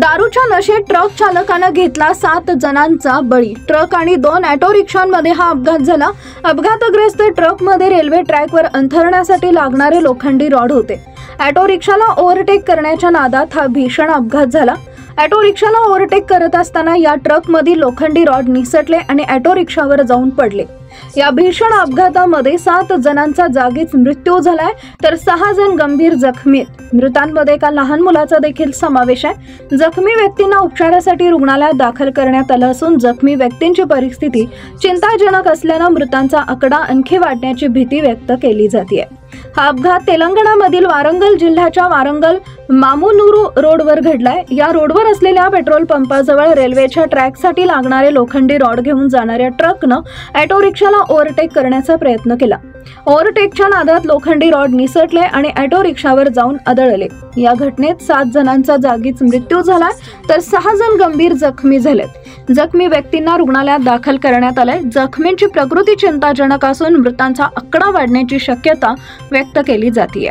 दारूच्या नशेत ट्रक चालकानं घेतला 7 जणांचा बळी। ट्रक आणि 2 ऑटो रिक्षांमध्ये हा अपघात झाला। अपघातग्रस्त ट्रकमध्ये रेल्वे ट्रॅकवर अंथरण्यासाठी लागणारे लोखंडी रॉड होते। ऑटो रिक्षाला ओव्हरटेक करण्याच्या नादात हा भीषण अपघात झाला। ऑटो रिक्षाला ओव्हरटेक करत असताना या ट्रकमधील लोखंडी रॉड निसटले आणि ऑटो रिक्षावर जाऊन पडले। या भीषण अपघातामध्ये 7 जणांचा जागीच मृत्यू झालाय, तर 6 जण गंभीर जखमी आहेत। मृतांमध्ये एका लहान मुलाचा देखील समावेश आहे। जखमी व्यक्तींना उपचारासाठी रुग्णालयात दाखल करण्यात आलं असून जखमी व्यक्तींची परिस्थिती चिंताजनक असल्यानं मृतांचा आकडा आणखी वाढण्याची भीती व्यक्त केली जाते। हा अपघात तेलंगणामधील वारंगल जिल्ह्याच्या वारंगल मामुनुरू रोडवर घडलाय। या रोडवर असलेल्या पेट्रोल पंपाजवळ रेल्वेच्या ट्रॅकसाठी लागणारे लोखंडी रॉड घेऊन जाणाऱ्या ट्रकनं ऑटो रिक्षाला ओव्हरटेक करण्याचा प्रयत्न केला। ओव्हरटेकच्या नादात लोखंडी रॉड निसटले आणि ऑटो रिक्षावर जाऊन आदळले। या घटनेत 7 जणांचा जागीच मृत्यू झाला, तर 6 जण गंभीर जखमी झालेत। जखमी व्यक्तींना रुग्णालयात दाखल करण्यात आलंय। जखमींची प्रकृती चिंताजनक असून मृतांचा आकडा वाढण्याची शक्यता व्यक्त केली जाते।